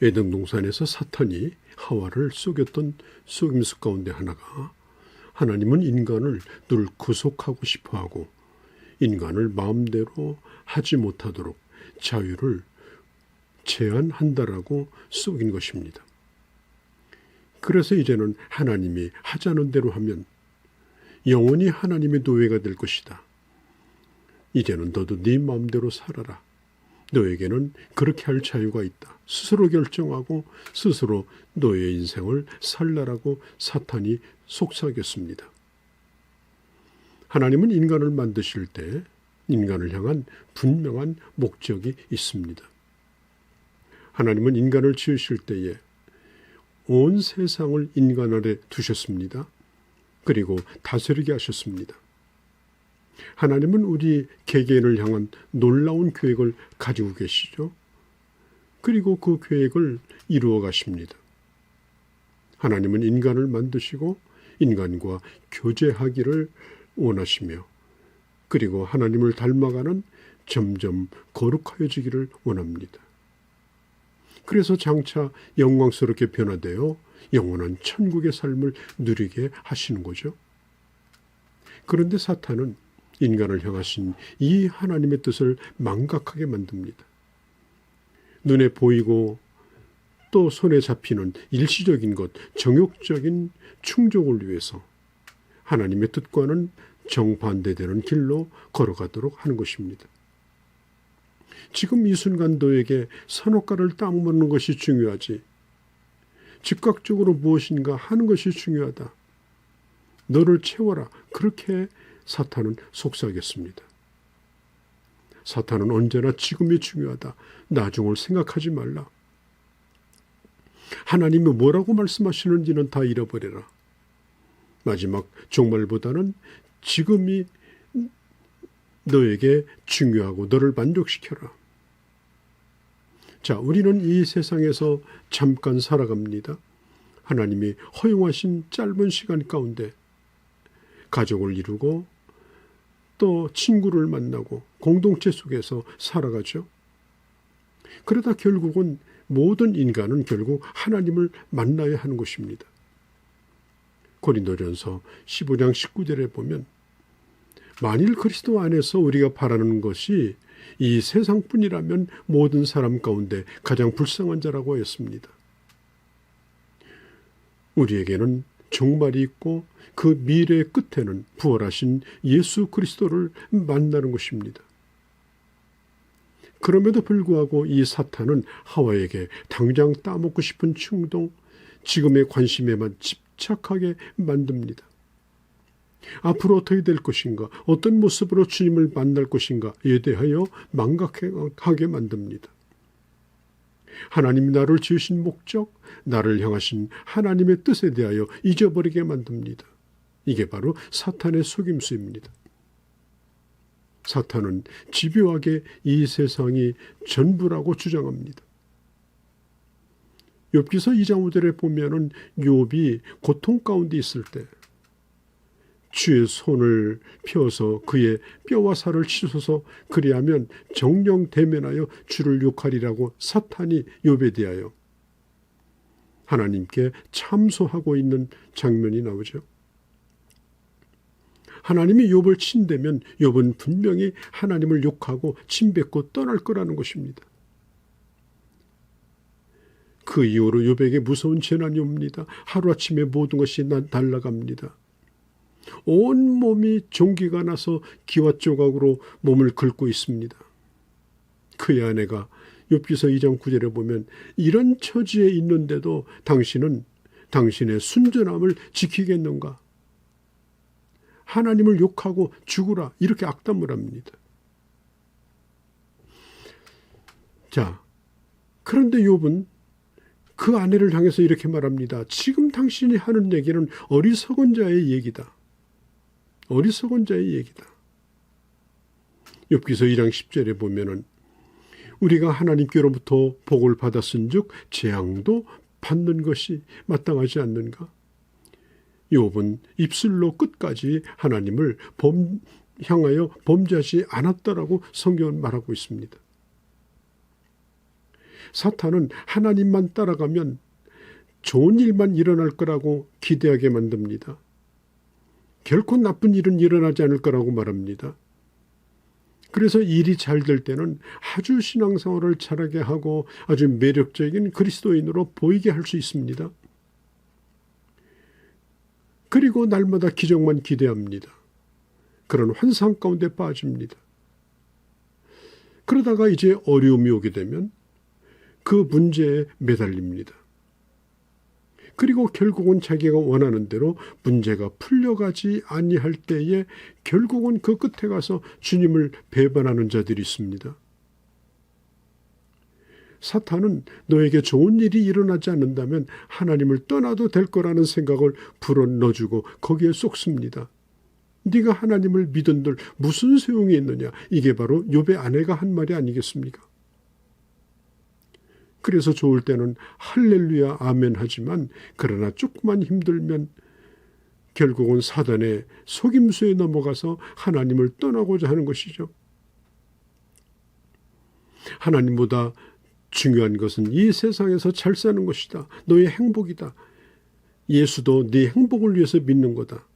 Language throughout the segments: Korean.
에덴 동산에서 사탄이 하와를 속였던 속임수 가운데 하나가 하나님은 인간을 늘 구속하고 싶어하고 인간을 마음대로 하지 못하도록 자유를 제한한다라고 속인 것입니다. 그래서 이제는 하나님이 하자는 대로 하면 영원히 하나님의 노예가 될 것이다. 이제는 너도 네 마음대로 살아라. 너에게는 그렇게 할 자유가 있다. 스스로 결정하고 스스로 너의 인생을 살라라고 사탄이 속삭였습니다. 하나님은 인간을 만드실 때 인간을 향한 분명한 목적이 있습니다. 하나님은 인간을 지으실 때에 온 세상을 인간 아래 두셨습니다. 그리고 다스리게 하셨습니다. 하나님은 우리 개개인을 향한 놀라운 계획을 가지고 계시죠. 그리고 그 계획을 이루어 가십니다. 하나님은 인간을 만드시고 인간과 교제하기를 원하시며 그리고 하나님을 닮아가는 점점 거룩하여지기를 원합니다. 그래서 장차 영광스럽게 변화되어 영원한 천국의 삶을 누리게 하시는 거죠. 그런데 사탄은 인간을 향하신 이 하나님의 뜻을 망각하게 만듭니다. 눈에 보이고 또 손에 잡히는 일시적인 것, 정욕적인 충족을 위해서 하나님의 뜻과는 정반대되는 길로 걸어가도록 하는 것입니다. 지금 이 순간 너에게 선악과를 딱 먹는 것이 중요하지 즉각적으로 무엇인가 하는 것이 중요하다. 너를 채워라. 그렇게 사탄은 속삭였습니다. 사탄은 언제나 지금이 중요하다. 나중을 생각하지 말라. 하나님이 뭐라고 말씀하시는지는 다 잃어버려라. 마지막 종말보다는 지금이 너에게 중요하고 너를 만족시켜라. 자, 우리는 이 세상에서 잠깐 살아갑니다. 하나님이 허용하신 짧은 시간 가운데 가족을 이루고 또 친구를 만나고 공동체 속에서 살아가죠. 그러다 결국은 모든 인간은 결국 하나님을 만나야 하는 것입니다. 고린도전서 15장 19절에 보면 만일 그리스도 안에서 우리가 바라는 것이 이 세상뿐이라면 모든 사람 가운데 가장 불쌍한 자라고 했습니다. 우리에게는 종말이 있고 그 미래의 끝에는 부활하신 예수 그리스도를 만나는 것입니다. 그럼에도 불구하고 이 사탄은 하와에게 당장 따먹고 싶은 충동, 지금의 관심에만 집착하게 만듭니다. 앞으로 어떻게 될 것인가, 어떤 모습으로 주님을 만날 것인가에 대하여 망각하게 만듭니다. 하나님이 나를 지으신 목적, 나를 향하신 하나님의 뜻에 대하여 잊어버리게 만듭니다. 이게 바로 사탄의 속임수입니다. 사탄은 집요하게 이 세상이 전부라고 주장합니다. 욥기서 2장 5절에 보면은 욥이 고통 가운데 있을 때 주의 손을 펴서 그의 뼈와 살을 치소서 그리하면 정령 대면하여 주를 욕하리라고 사탄이 욥에 대하여 하나님께 참소하고 있는 장면이 나오죠. 하나님이 욥을 친다면 욥은 분명히 하나님을 욕하고 침뱉고 떠날 거라는 것입니다. 그 이후로 욥에게 무서운 재난이 옵니다. 하루아침에 모든 것이 날아갑니다. 온 몸이 종기가 나서 기와 조각으로 몸을 긁고 있습니다. 그의 아내가 욥기서 2장 9절에 보면 이런 처지에 있는데도 당신은 당신의 순전함을 지키겠는가? 하나님을 욕하고 죽으라 이렇게 악담을 합니다. 자, 그런데 욥은 그 아내를 향해서 이렇게 말합니다. 지금 당신이 하는 얘기는 어리석은 자의 얘기다. 어리석은 자의 얘기다. 욥기서 2장 10절에 보면은 우리가 하나님께로부터 복을 받았은즉 재앙도 받는 것이 마땅하지 않는가? 욥은 입술로 끝까지 하나님을 향하여 범죄하지 않았다라고 성경은 말하고 있습니다. 사탄은 하나님만 따라가면 좋은 일만 일어날 거라고 기대하게 만듭니다. 결코 나쁜 일은 일어나지 않을 거라고 말합니다. 그래서 일이 잘 될 때는 아주 신앙생활을 잘하게 하고 아주 매력적인 그리스도인으로 보이게 할 수 있습니다. 그리고 날마다 기적만 기대합니다. 그런 환상 가운데 빠집니다. 그러다가 이제 어려움이 오게 되면 그 문제에 매달립니다. 그리고 결국은 자기가 원하는 대로 문제가 풀려가지 아니할 때에 결국은 그 끝에 가서 주님을 배반하는 자들이 있습니다. 사탄은 너에게 좋은 일이 일어나지 않는다면 하나님을 떠나도 될 거라는 생각을 불어넣어주고 거기에 쏙습니다. 네가 하나님을 믿은들 무슨 소용이 있느냐. 이게 바로 욥의 아내가 한 말이 아니겠습니까? 그래서 좋을 때는 할렐루야 아멘 하지만 그러나 조금만 힘들면 결국은 사단의 속임수에 넘어가서 하나님을 떠나고자 하는 것이죠. 하나님보다 중요한 것은 이 세상에서 잘 사는 것이다. 너의 행복이다. 예수도 네 행복을 위해서 믿는 거다.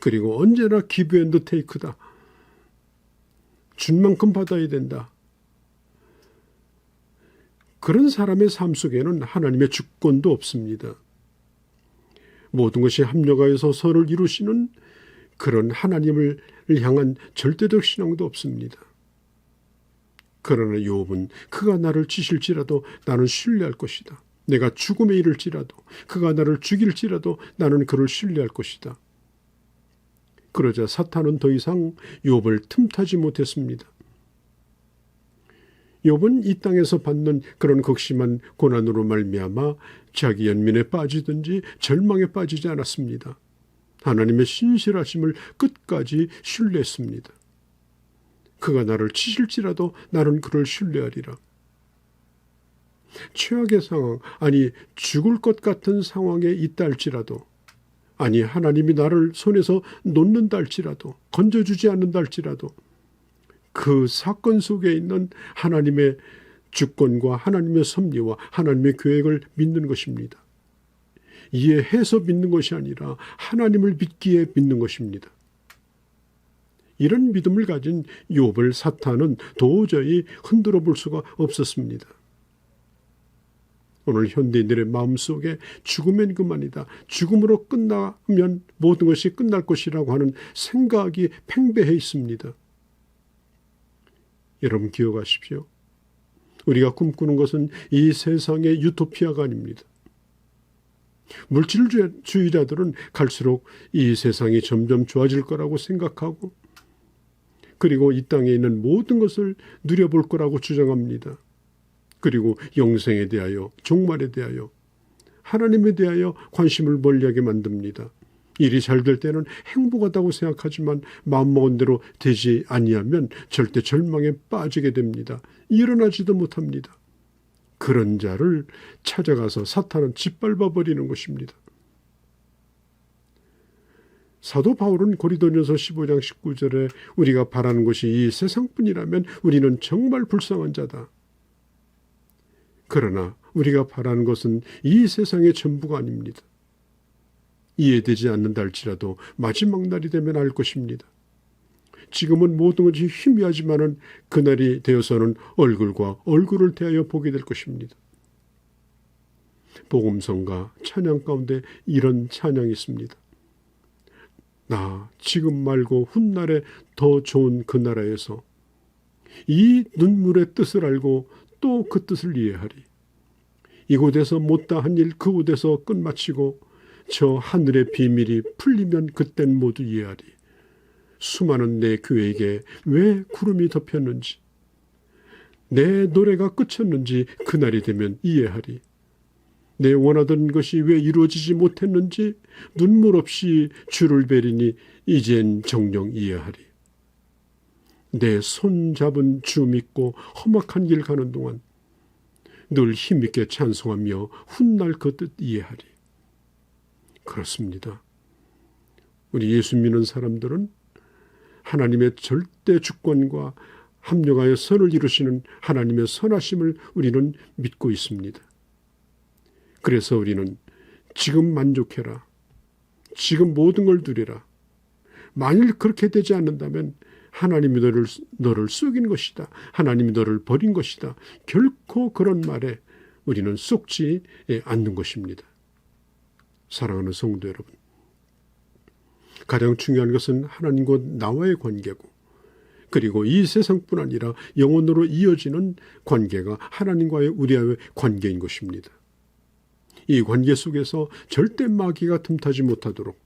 그리고 언제나 give and take다. 준 만큼 받아야 된다. 그런 사람의 삶 속에는 하나님의 주권도 없습니다. 모든 것이 합력하여서 서로를 이루시는 그런 하나님을 향한 절대적 신앙도 없습니다. 그러나 욥은 그가 나를 치실지라도 나는 신뢰할 것이다. 내가 죽음에 이를지라도 그가 나를 죽일지라도 나는 그를 신뢰할 것이다. 그러자 사탄은 더 이상 욥을 틈타지 못했습니다. 욥은 이 땅에서 받는 그런 극심한 고난으로 말미암아 자기 연민에 빠지든지 절망에 빠지지 않았습니다. 하나님의 신실하심을 끝까지 신뢰했습니다. 그가 나를 치실지라도 나는 그를 신뢰하리라. 최악의 상황, 아니 죽을 것 같은 상황에 있다 할지라도, 아니 하나님이 나를 손에서 놓는다 할지라도, 건져주지 않는다 할지라도 그 사건 속에 있는 하나님의 주권과 하나님의 섭리와 하나님의 계획을 믿는 것입니다. 이해해서 믿는 것이 아니라 하나님을 믿기에 믿는 것입니다. 이런 믿음을 가진 욥을 사탄은 도저히 흔들어 볼 수가 없었습니다. 오늘 현대인들의 마음속에 죽으면 그만이다. 죽음으로 끝나면 모든 것이 끝날 것이라고 하는 생각이 팽배해 있습니다. 여러분 기억하십시오. 우리가 꿈꾸는 것은 이 세상의 유토피아가 아닙니다. 물질주의자들은 갈수록 이 세상이 점점 좋아질 거라고 생각하고 그리고 이 땅에 있는 모든 것을 누려볼 거라고 주장합니다. 그리고 영생에 대하여, 종말에 대하여, 하나님에 대하여 관심을 멀리하게 만듭니다. 일이 잘 될 때는 행복하다고 생각하지만 마음먹은 대로 되지 아니하면 절대 절망에 빠지게 됩니다. 일어나지도 못합니다. 그런 자를 찾아가서 사탄은 짓밟아 버리는 것입니다. 사도 바울은 고린도전서 15장 19절에 우리가 바라는 것이 이 세상뿐이라면 우리는 정말 불쌍한 자다. 그러나 우리가 바라는 것은 이 세상의 전부가 아닙니다. 이해되지 않는다 할지라도 마지막 날이 되면 알 것입니다. 지금은 모든 것이 희미하지만은 그날이 되어서는 얼굴과 얼굴을 대하여 보게 될 것입니다. 복음성가 찬양 가운데 이런 찬양이 있습니다. 나 지금 말고 훗날에 더 좋은 그 나라에서 이 눈물의 뜻을 알고 또 그 뜻을 이해하리. 이곳에서 못다한 일 그곳에서 끝마치고 저 하늘의 비밀이 풀리면 그땐 모두 이해하리. 수많은 내 교회에게 왜 구름이 덮였는지 내 노래가 끝쳤는지 그날이 되면 이해하리. 내 원하던 것이 왜 이루어지지 못했는지 눈물 없이 주를 뵈리니 이젠 정녕 이해하리. 내 손 잡은 주 믿고 험악한 길 가는 동안 늘 힘있게 찬송하며 훗날 그 뜻 이해하리. 그렇습니다. 우리 예수 믿는 사람들은 하나님의 절대 주권과 합력하여 선을 이루시는 하나님의 선하심을 우리는 믿고 있습니다. 그래서 우리는 지금 만족해라. 지금 모든 걸 누리라. 만일 그렇게 되지 않는다면 하나님이 너를 속인 것이다. 하나님이 너를 버린 것이다. 결코 그런 말에 우리는 속지 않는 것입니다. 사랑하는 성도 여러분, 가장 중요한 것은 하나님과 나와의 관계고, 그리고 이 세상뿐 아니라 영원으로 이어지는 관계가 하나님과의 우리와의 관계인 것입니다. 이 관계 속에서 절대 마귀가 틈타지 못하도록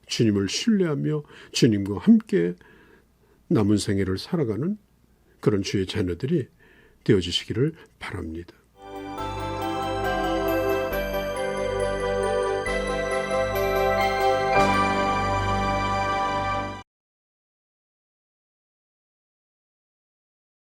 주님을 신뢰하며 주님과 함께 남은 생애를 살아가는 그런 주의 자녀들이 되어주시기를 바랍니다.